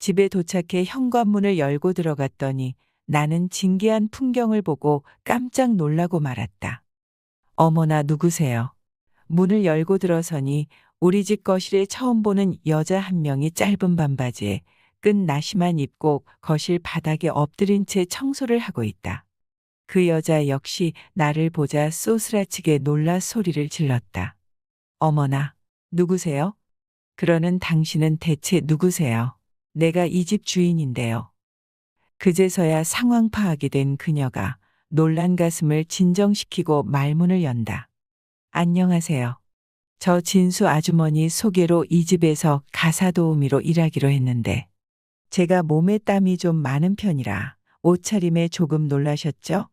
집에 도착해 현관문을 열고 들어갔더니 나는 진기한 풍경을 보고 깜짝 놀라고 말았다. 어머나 누구세요? 문을 열고 들어서니 우리 집 거실에 처음 보는 여자 한 명이 짧은 반바지에 끈 나시만 입고 거실 바닥에 엎드린 채 청소를 하고 있다. 그 여자 역시 나를 보자 쏘스라치게 놀라 소리를 질렀다. 어머나, 누구세요? 그러는 당신은 대체 누구세요? 내가 이 집 주인인데요. 그제서야 상황 파악이 된 그녀가 놀란 가슴을 진정시키고 말문을 연다. 안녕하세요. 저 진수 아주머니 소개로 이 집에서 가사도우미로 일하기로 했는데 제가 몸에 땀이 좀 많은 편이라 옷차림에 조금 놀라셨죠?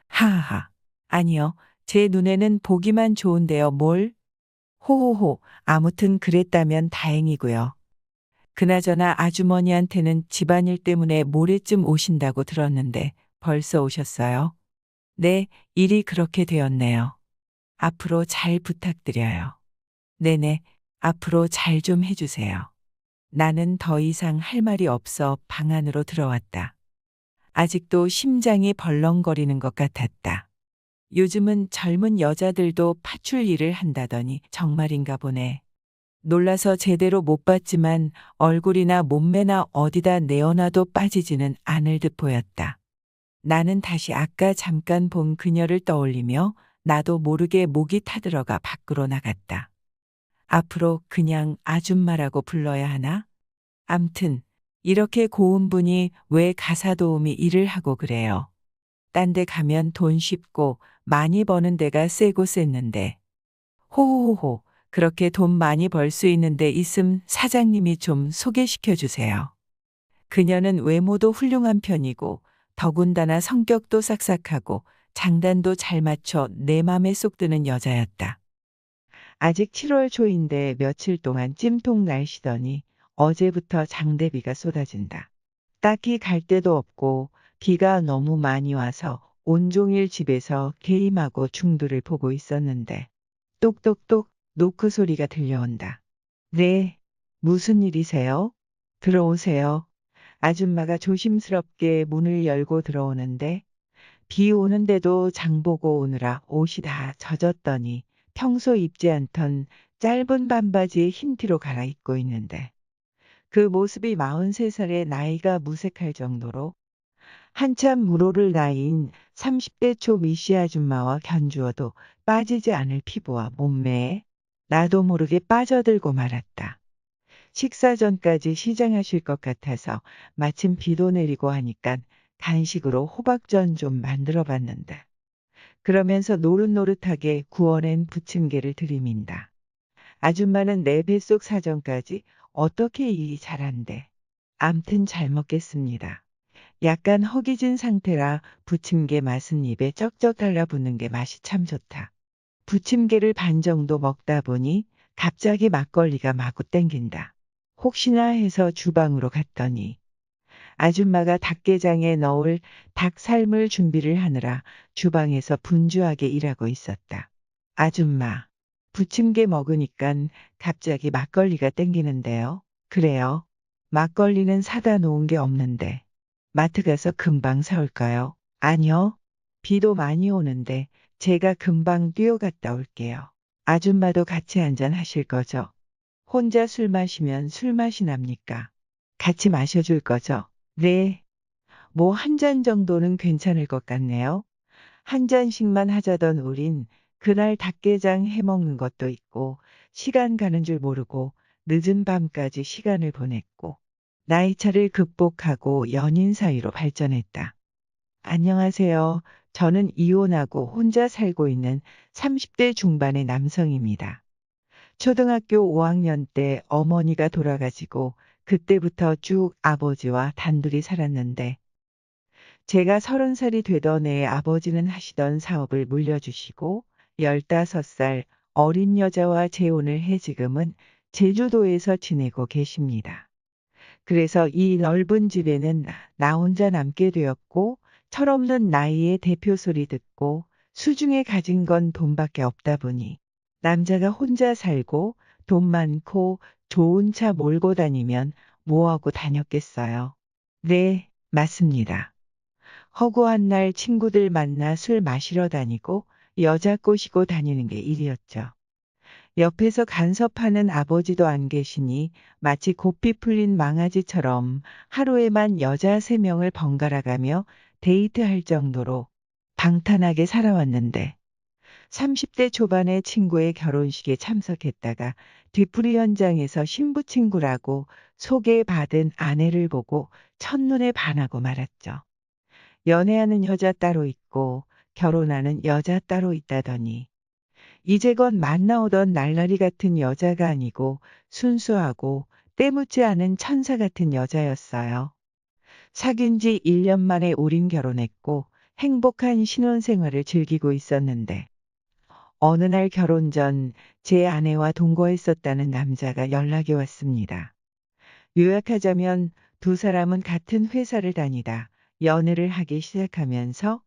하하하. 아니요. 제 눈에는 보기만 좋은데요. 뭘? 호호호. 아무튼 그랬다면 다행이고요. 그나저나 아주머니한테는 집안일 때문에 모레쯤 오신다고 들었는데 벌써 오셨어요? 네, 일이 그렇게 되었네요. 앞으로 잘 부탁드려요. 네네, 앞으로 잘 좀 해주세요. 나는 더 이상 할 말이 없어 방 안으로 들어왔다. 아직도 심장이 벌렁거리는 것 같았다. 요즘은 젊은 여자들도 파출 일을 한다더니 정말인가 보네. 놀라서 제대로 못 봤지만 얼굴이나 몸매나 어디다 내어놔도 빠지지는 않을 듯 보였다. 나는 다시 아까 잠깐 본 그녀를 떠올리며 나도 모르게 목이 타들어가 밖으로 나갔다. 앞으로 그냥 아줌마라고 불러야 하나? 암튼 이렇게 고운 분이 왜 가사도우미 일을 하고 그래요. 딴 데 가면 돈 쉽고 많이 버는 데가 세고 셌는데. 호호호호. 그렇게 돈 많이 벌 수 있는 데 있음 사장님이 좀 소개시켜 주세요. 그녀는 외모도 훌륭한 편이고 더군다나 성격도 싹싹하고 장단도 잘 맞춰 내 맘에 쏙 드는 여자였다. 아직 7월 초인데 며칠 동안 찜통 날씨더니 어제부터 장대비가 쏟아진다. 딱히 갈 데도 없고 비가 너무 많이 와서 온종일 집에서 게임하고 중도를 보고 있었는데 똑똑똑 노크 소리가 들려온다. 네, 무슨 일이세요? 들어오세요. 아줌마가 조심스럽게 문을 열고 들어오는데 비 오는데도 장보고 오느라 옷이 다 젖었더니 평소 입지 않던 짧은 반바지에 흰 티로 갈아입고 있는데 그 모습이 43살의 나이가 무색할 정도로 한참 물오를 나이인 30대 초 미씨 아줌마와 견주어도 빠지지 않을 피부와 몸매에 나도 모르게 빠져들고 말았다. 식사 전까지 시장하실 것 같아서 마침 비도 내리고 하니까 간식으로 호박전 좀 만들어 봤는데 그러면서 노릇노릇하게 구워낸 부침개를 들이민다. 아줌마는 내 뱃속 사정까지 어떻게 일이 잘한대. 암튼 잘 먹겠습니다. 약간 허기진 상태라 부침개 맛은 입에 쩍쩍 달라붙는 게 맛이 참 좋다. 부침개를 반 정도 먹다 보니 갑자기 막걸리가 마구 땡긴다. 혹시나 해서 주방으로 갔더니 아줌마가 닭게장에 넣을 닭 삶을 준비를 하느라 주방에서 분주하게 일하고 있었다. 아줌마, 부침개 먹으니깐 갑자기 막걸리가 땡기는데요. 그래요. 막걸리는 사다 놓은 게 없는데 마트 가서 금방 사올까요? 아니요. 비도 많이 오는데 제가 금방 뛰어갔다 올게요. 아줌마도 같이 한잔 하실 거죠? 혼자 술 마시면 술 맛이 납니까? 같이 마셔줄 거죠? 네. 뭐 한 잔 정도는 괜찮을 것 같네요. 한 잔씩만 하자던 우린 그날 닭게장 해먹는 것도 있고 시간 가는 줄 모르고 늦은 밤까지 시간을 보냈고 나이차를 극복하고 연인 사이로 발전했다. 안녕하세요. 저는 이혼하고 혼자 살고 있는 30대 중반의 남성입니다. 초등학교 5학년 때 어머니가 돌아가시고 그때부터 쭉 아버지와 단둘이 살았는데 제가 30살이 되던 해에 아버지는 하시던 사업을 물려주시고 15살 어린 여자와 재혼을 해 지금은 제주도에서 지내고 계십니다. 그래서 이 넓은 집에는 나 혼자 남게 되었고 철없는 나이의 대표 소리 듣고 수중에 가진 건 돈밖에 없다 보니 남자가 혼자 살고 돈 많고 좋은 차 몰고 다니면 뭐하고 다녔겠어요? 네, 맞습니다. 허구한 날 친구들 만나 술 마시러 다니고 여자 꼬시고 다니는 게 일이었죠. 옆에서 간섭하는 아버지도 안 계시니 마치 고삐 풀린 망아지처럼 하루에만 여자 3명을 번갈아 가며 데이트할 정도로 방탄하게 살아왔는데 30대 초반의 친구의 결혼식에 참석했다가 뒤풀이 현장에서 신부 친구라고 소개받은 아내를 보고 첫눈에 반하고 말았죠. 연애하는 여자 따로 있고 결혼하는 여자 따로 있다더니 이제껏 만나오던 날라리 같은 여자가 아니고 순수하고 때묻지 않은 천사 같은 여자였어요. 사귄 지 1년 만에 우린 결혼했고 행복한 신혼생활을 즐기고 있었는데 어느 날 결혼 전 제 아내와 동거했었다는 남자가 연락이 왔습니다. 요약하자면 두 사람은 같은 회사를 다니다 연애를 하기 시작하면서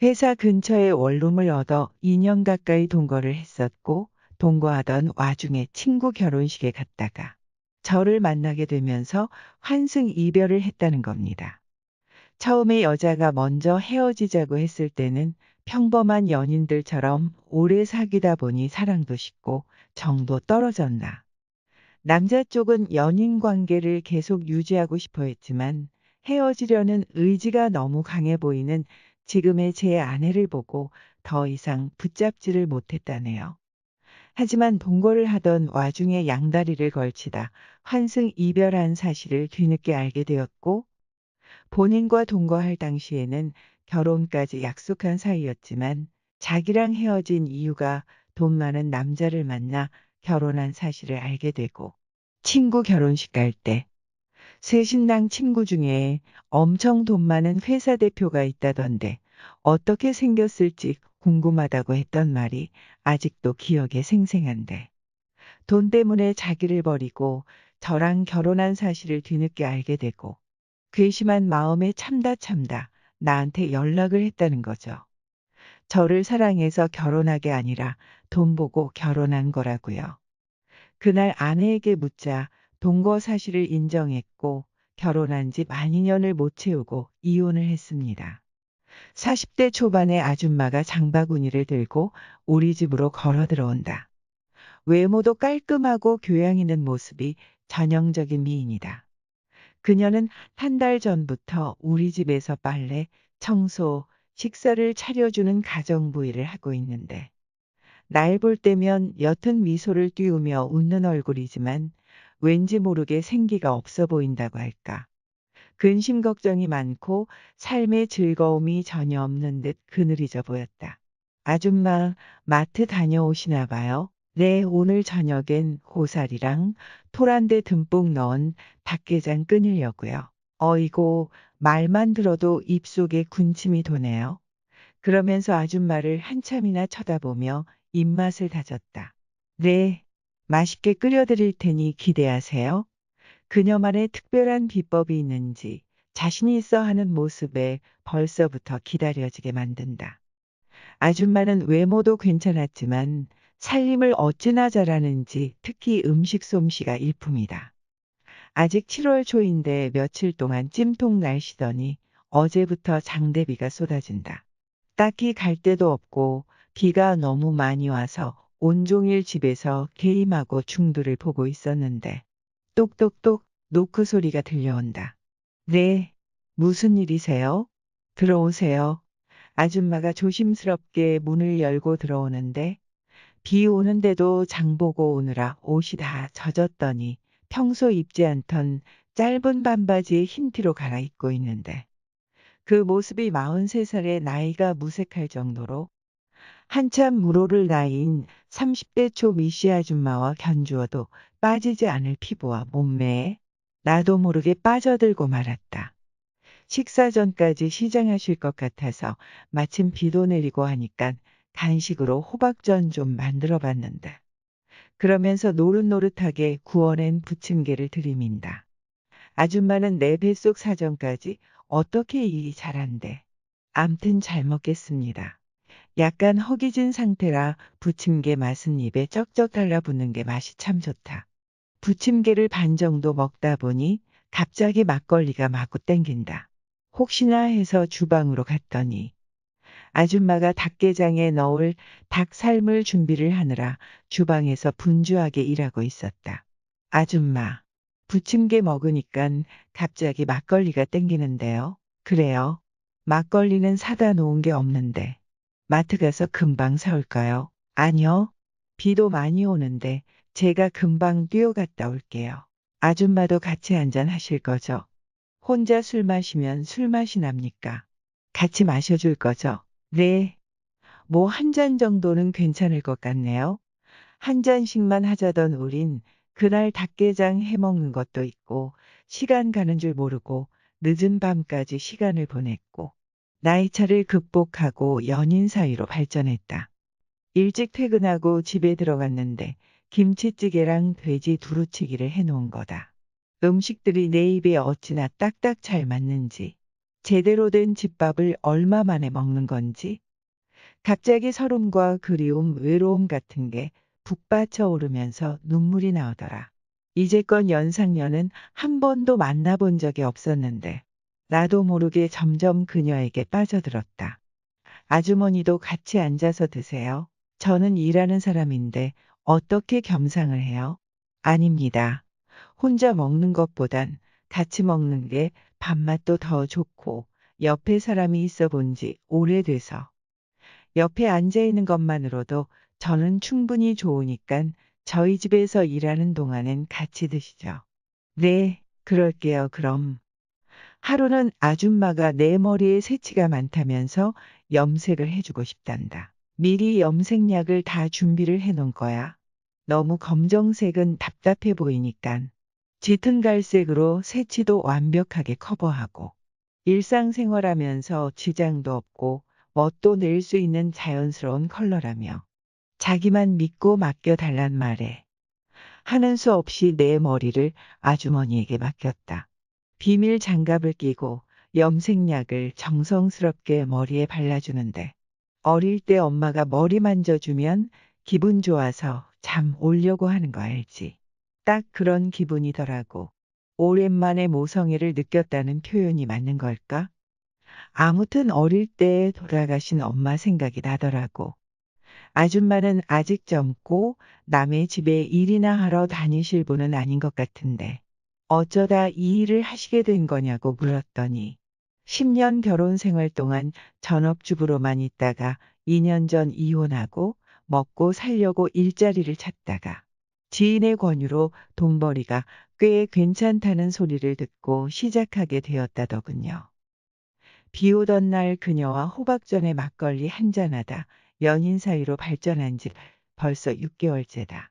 회사 근처에 원룸을 얻어 2년 가까이 동거를 했었고 동거하던 와중에 친구 결혼식에 갔다가 저를 만나게 되면서 환승 이별을 했다는 겁니다. 처음에 여자가 먼저 헤어지자고 했을 때는 평범한 연인들처럼 오래 사귀다 보니 사랑도 식고 정도 떨어졌나. 남자 쪽은 연인 관계를 계속 유지하고 싶어 했지만 헤어지려는 의지가 너무 강해 보이는 지금의 제 아내를 보고 더 이상 붙잡지를 못했다네요. 하지만 동거를 하던 와중에 양다리를 걸치다 환승 이별한 사실을 뒤늦게 알게 되었고 본인과 동거할 당시에는 결혼까지 약속한 사이였지만 자기랑 헤어진 이유가 돈 많은 남자를 만나 결혼한 사실을 알게 되고 친구 결혼식 갈 때 새 신랑 친구 중에 엄청 돈 많은 회사 대표가 있다던데 어떻게 생겼을지 궁금하다고 했던 말이 아직도 기억에 생생한데 돈 때문에 자기를 버리고 저랑 결혼한 사실을 뒤늦게 알게 되고 괘씸한 마음에 참다 나한테 연락을 했다는 거죠. 저를 사랑해서 결혼한 게 아니라 돈 보고 결혼한 거라고요. 그날 아내에게 묻자 동거 사실을 인정했고 결혼한 지 만 2년을 못 채우고 이혼을 했습니다. 40대 초반의 아줌마가 장바구니를 들고 우리 집으로 걸어 들어온다. 외모도 깔끔하고 교양 있는 모습이 전형적인 미인이다. 그녀는 한 달 전부터 우리 집에서 빨래, 청소, 식사를 차려주는 가정부 일을 하고 있는데 날 볼 때면 옅은 미소를 띄우며 웃는 얼굴이지만 왠지 모르게 생기가 없어 보인다고 할까. 근심 걱정이 많고 삶의 즐거움이 전혀 없는 듯 그늘이져 보였다. 아줌마, 마트 다녀오시나 봐요. 네, 오늘 저녁엔 고사리랑 토란대 듬뿍 넣은 닭게장 끓이려고요. 어이고, 말만 들어도 입속에 군침이 도네요. 그러면서 아줌마를 한참이나 쳐다보며 입맛을 다졌다. 네, 맛있게 끓여드릴 테니 기대하세요. 그녀만의 특별한 비법이 있는지 자신이 있어 하는 모습에 벌써부터 기다려지게 만든다. 아줌마는 외모도 괜찮았지만 살림을 어찌나 잘하는지 특히 음식 솜씨가 일품이다. 아직 7월 초인데 며칠 동안 찜통 날씨더니 어제부터 장대비가 쏟아진다. 딱히 갈 데도 없고 비가 너무 많이 와서 온종일 집에서 게임하고 중도를 보고 있었는데 똑똑똑 노크 소리가 들려온다. 네, 무슨 일이세요? 들어오세요. 아줌마가 조심스럽게 문을 열고 들어오는데 비 오는데도 장 보고 오느라 옷이 다 젖었더니 평소 입지 않던 짧은 반바지에 흰 티로 갈아입고 있는데 그 모습이 43살의 나이가 무색할 정도로 한참 물오를 나이인 30대 초 미씨 아줌마와 견주어도 빠지지 않을 피부와 몸매에 나도 모르게 빠져들고 말았다. 식사 전까지 시장하실 것 같아서 마침 비도 내리고 하니까 간식으로 호박전 좀 만들어 봤는데 그러면서 노릇노릇하게 구워낸 부침개를 들이민다. 아줌마는 내 뱃속 사정까지 어떻게 일이 잘한대. 암튼 잘 먹겠습니다. 약간 허기진 상태라 부침개 맛은 입에 쩍쩍 달라붙는 게 맛이 참 좋다. 부침개를 반 정도 먹다 보니 갑자기 막걸리가 마구 땡긴다. 혹시나 해서 주방으로 갔더니 아줌마가 닭게장에 넣을 닭 삶을 준비를 하느라 주방에서 분주하게 일하고 있었다. 아줌마, 부침개 먹으니깐 갑자기 막걸리가 땡기는데요. 그래요. 막걸리는 사다 놓은 게 없는데 마트 가서 금방 사올까요? 아니요. 비도 많이 오는데 제가 금방 뛰어갔다 올게요. 아줌마도 같이 한잔 하실 거죠? 혼자 술 마시면 술 맛이 납니까? 같이 마셔줄 거죠? 네. 뭐 한 잔 정도는 괜찮을 것 같네요. 한 잔씩만 하자던 우린 그날 닭게장 해먹는 것도 있고 시간 가는 줄 모르고 늦은 밤까지 시간을 보냈고 나이 차를 극복하고 연인 사이로 발전했다. 일찍 퇴근하고 집에 들어갔는데 김치찌개랑 돼지 두루치기를 해놓은 거다. 음식들이 내 입에 어찌나 딱딱 잘 맞는지, 제대로 된 집밥을 얼마 만에 먹는 건지, 갑자기 서름과 그리움, 외로움 같은 게 북받쳐 오르면서 눈물이 나오더라. 이제껏 연상녀는 한 번도 만나본 적이 없었는데 나도 모르게 점점 그녀에게 빠져들었다. 아주머니도 같이 앉아서 드세요. 저는 일하는 사람인데 어떻게 겸상을 해요? 아닙니다. 혼자 먹는 것보단 같이 먹는 게 밥맛도 더 좋고 옆에 사람이 있어 본 지 오래돼서 옆에 앉아 있는 것만으로도 저는 충분히 좋으니깐 저희 집에서 일하는 동안엔 같이 드시죠. 네, 그럴게요, 그럼. 하루는 아줌마가 내 머리에 새치가 많다면서 염색을 해주고 싶단다. 미리 염색약을 다 준비를 해놓은 거야. 너무 검정색은 답답해 보이니깐 짙은 갈색으로 새치도 완벽하게 커버하고 일상생활하면서 지장도 없고 멋도 낼 수 있는 자연스러운 컬러라며 자기만 믿고 맡겨달란 말에 하는 수 없이 내 머리를 아주머니에게 맡겼다. 비밀 장갑을 끼고 염색약을 정성스럽게 머리에 발라주는데 어릴 때 엄마가 머리 만져주면 기분 좋아서 잠 오려고 하는 거 알지? 딱 그런 기분이더라고. 오랜만에 모성애를 느꼈다는 표현이 맞는 걸까? 아무튼 어릴 때 돌아가신 엄마 생각이 나더라고. 아줌마는 아직 젊고 남의 집에 일이나 하러 다니실 분은 아닌 것 같은데 어쩌다 이 일을 하시게 된 거냐고 물었더니 10년 결혼 생활 동안 전업주부로만 있다가 2년 전 이혼하고 먹고 살려고 일자리를 찾다가 지인의 권유로 돈벌이가 꽤 괜찮다는 소리를 듣고 시작하게 되었다더군요. 비 오던 날 그녀와 호박전에 막걸리 한잔하다 연인 사이로 발전한 지 벌써 6개월째다.